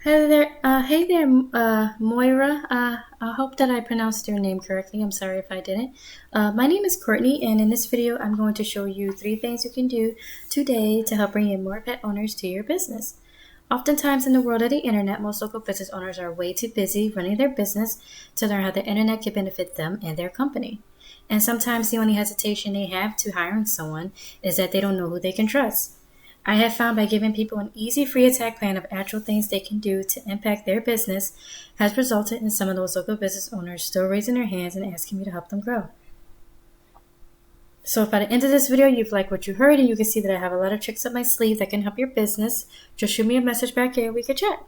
Hey there, Moira. I hope that I pronounced your name correctly. I'm sorry if I didn't. My name is Courtney, and in this video, I'm going to show you 3 things you can do today to help bring in more pet owners to your business. Oftentimes in the world of the internet, most local business owners are way too busy running their business to learn how the internet can benefit them and their company. And sometimes the only hesitation they have to hiring someone is that they don't know who they can trust. I have found by giving people an easy free attack plan of actual things they can do to impact their business has resulted in some of those local business owners still raising their hands and asking me to help them grow. So if by the end of this video you've liked what you heard and you can see that I have a lot of tricks up my sleeve that can help your business, just shoot me a message back here and we can chat.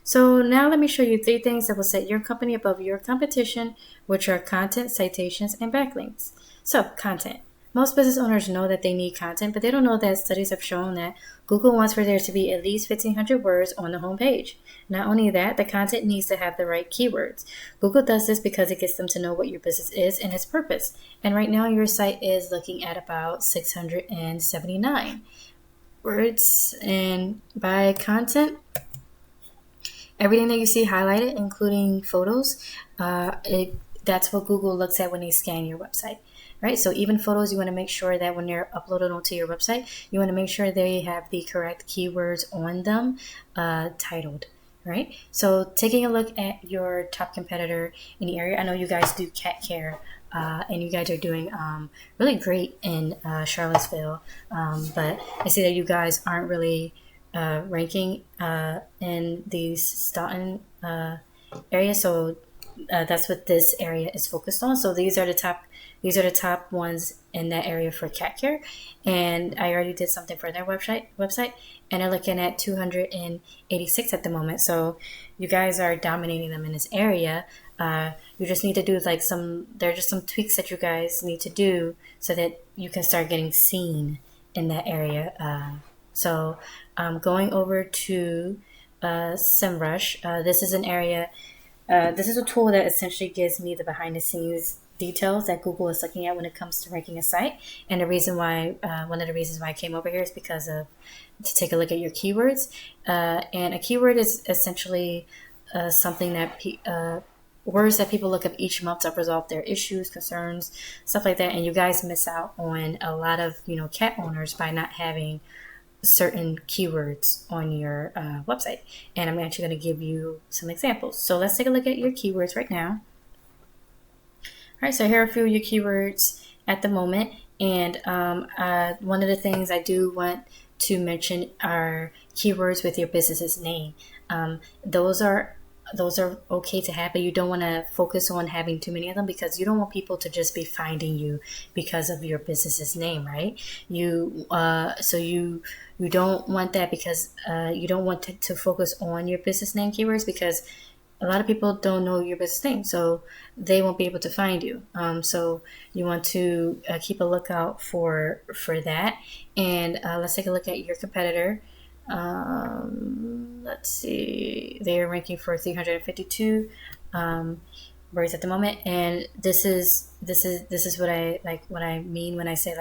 So now let me show you 3 things that will set your company above your competition, which are content, citations, and backlinks. So content. Most business owners know that they need content, but they don't know that studies have shown that Google wants for there to be at least 1,500 words on the home page. Not only that, the content needs to have the right keywords. Google does this because it gets them to know what your business is and its purpose. And right now your site is looking at about 679 words. And by content, everything that you see highlighted, including photos, that's what Google looks at when they scan your website. Right, so even photos, you want to make sure that when they're uploaded onto your website, you want to make sure they have the correct keywords on them, titled, right? So taking a look at your top competitor in the area, I know you guys do cat care, and you guys are doing really great in Charlottesville, but I see that you guys aren't really ranking in the Staunton area, so that's what this area is focused on. So these are the top ones in that area for cat care, and I already did something for their website, and they're looking at 286 at the moment. So you guys are dominating them in this area. You just need to do there are just some tweaks that you guys need to do so that you can start getting seen in that area. So going over to SEMrush, this is an area. This is a tool that essentially gives me the behind the scenes details that Google is looking at when it comes to ranking a site. And the reason why, one of the reasons why I came over here is because to take a look at your keywords. And a keyword is essentially something that words that people look up each month to resolve their issues, concerns, stuff like that. And you guys miss out on a lot of cat owners by not having certain keywords on your website. And I'm actually going to give you some examples. So let's take a look at your keywords right now. All right, so here are a few of your keywords at the moment. And one of the things I do want to mention are keywords with your business's name. Those are okay to have, but you don't want to focus on having too many of them because you don't want people to just be finding you because of your business's name, right? So you don't want that because you don't want to focus on your business name keywords because a lot of people don't know your business name, so they won't be able to find you. So you want to keep a lookout for that. And let's take a look at your competitor. Let's see, they are ranking for 352 words at the moment, and this is what I mean when I say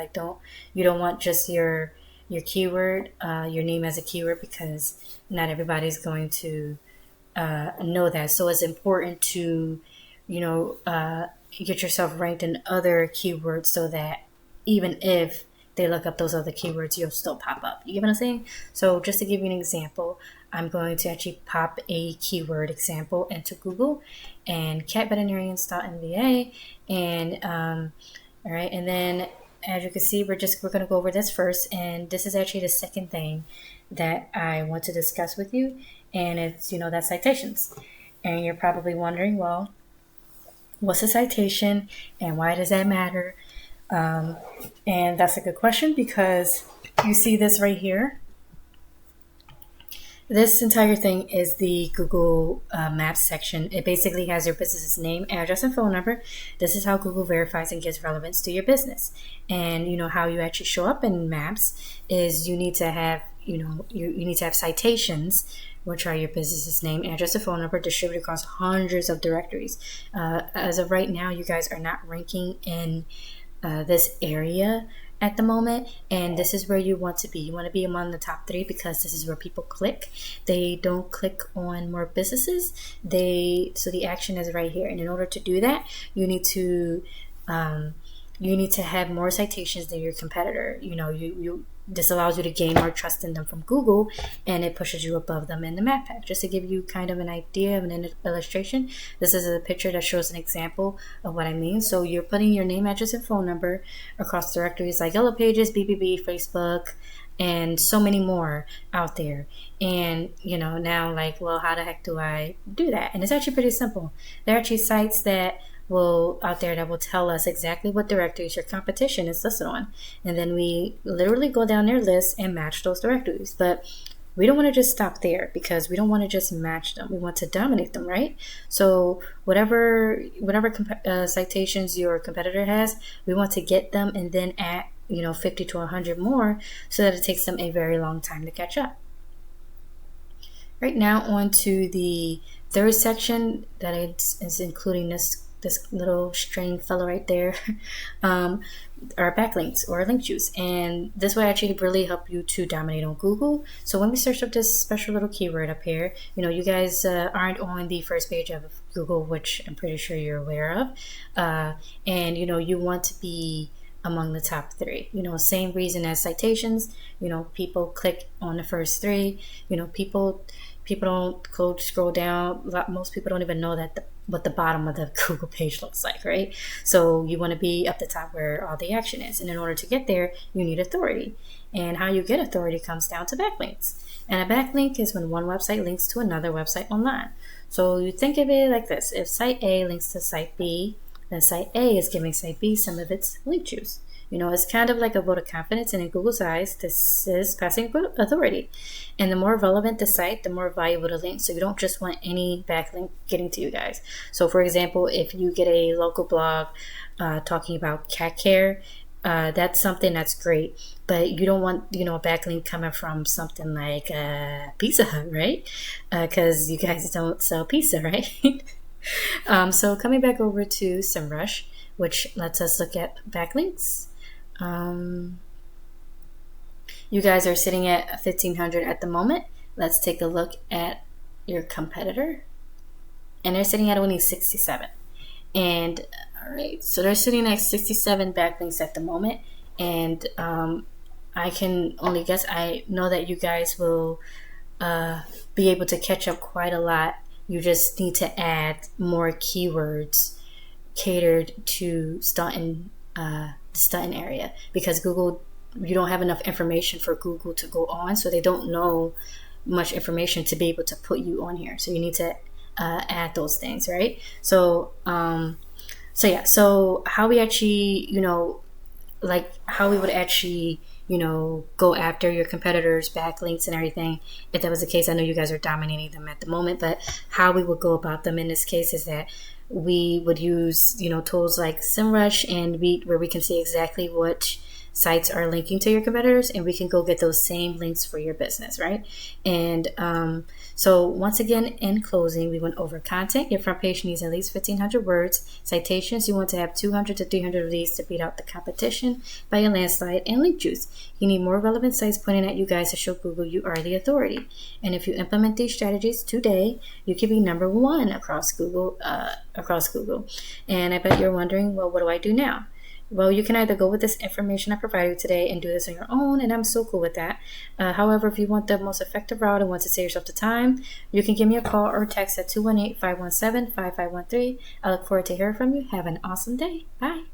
you don't want just your keyword, your name as a keyword, because not everybody's going to know that. So it's important to get yourself ranked in other keywords so that even if they look up those other keywords, you'll still pop up. You get what I'm saying? So just to give you an example, I'm going to actually pop a keyword example into Google and cat veterinarian Staunton, VA. And all right, and then as you can see, we're going to go over this first, and this is actually the second thing that I want to discuss with you, and it's that's citations. And you're probably wondering, well, what's a citation and why does that matter? And that's a good question because you see this right here. This entire thing is the Google Maps section. It basically has your business's name, address, and phone number. This is how Google verifies and gives relevance to your business. And how you actually show up in Maps is you need to have you need to have citations, which are your business's name, address, and phone number distributed across hundreds of directories. As of right now, you guys are not ranking in this area at the moment, and this is where you want to be. You want to be among the top 3 because this is where people click. They don't click on more businesses. So the action is right here, and in order to do that, you need to have more citations than your competitor. This allows you to gain more trust in them from Google, and it pushes you above them in the map pack. Just to give you kind of an idea of an illustration, this is a picture that shows an example of what I mean. So you're putting your name, address, and phone number across directories like Yellow Pages, BBB, Facebook, and so many more out there. And now, like, well, how the heck do I do that? And it's actually pretty simple. There are actually sites out there that will tell us exactly what directories your competition is listed on, and then we literally go down their list and match those directories. But we don't want to just stop there, because we don't want to just match them. We want to dominate them, right? So whatever citations your competitor has, we want to get them and then add 50 to 100 more, so that it takes them a very long time to catch up. Right now, on to the third section that is including this little string fellow right there, are backlinks or link juice. And this will actually really help you to dominate on Google. So when we search up this special little keyword up here, you guys aren't on the first page of Google, which I'm pretty sure you're aware of. And you want to be among the top 3. Same reason as citations. People click on the first 3. People don't go scroll down. Most people don't even know what the bottom of the Google page looks like, right? So you want to be up the top where all the action is. And in order to get there, you need authority. And how you get authority comes down to backlinks. And a backlink is when one website links to another website online. So you think of it like this. If site A links to site B, then site A is giving site B some of its link juice. It's kind of like a vote of confidence, and in Google's eyes, this is passing authority. And the more relevant the site, the more valuable the link. So you don't just want any backlink getting to you guys. So for example, if you get a local blog talking about cat care, that's something that's great. But you don't want, a backlink coming from something like Pizza Hut, right? Because you guys don't sell pizza, right? So coming back over to SEMrush, which lets us look at backlinks. You guys are sitting at 1,500 at the moment. Let's take a look at your competitor. And they're sitting at only 67. And all right, so they're sitting at 67 backlinks at the moment. And I can only guess, I know that you guys will be able to catch up quite a lot. You just need to add more keywords catered to Staunton area, because Google, you don't have enough information for Google to go on, so they don't know much information to be able to put you on here. So you need to add those things, right? So so how we actually, how we would actually, go after your competitors' backlinks and everything. If that was the case, I know you guys are dominating them at the moment, but how we would go about them in this case is that we would use, tools like SEMrush, and where we can see exactly what sites are linking to your competitors, and we can go get those same links for your business, right? And so once again, in closing, we went over content. Your front page needs at least 1,500 words. Citations, you want to have 200 to 300 of these to beat out the competition by a landslide. And link juice, you need more relevant sites pointing at you guys to show Google you are the authority. And if you implement these strategies today, you can be number 1 across Google. And I bet you're wondering, well, what do I do now? Well, you can either go with this information I provided you today and do this on your own, and I'm so cool with that. However, if you want the most effective route and want to save yourself the time, you can give me a call or text at 218-517-5513. I look forward to hearing from you. Have an awesome day. Bye.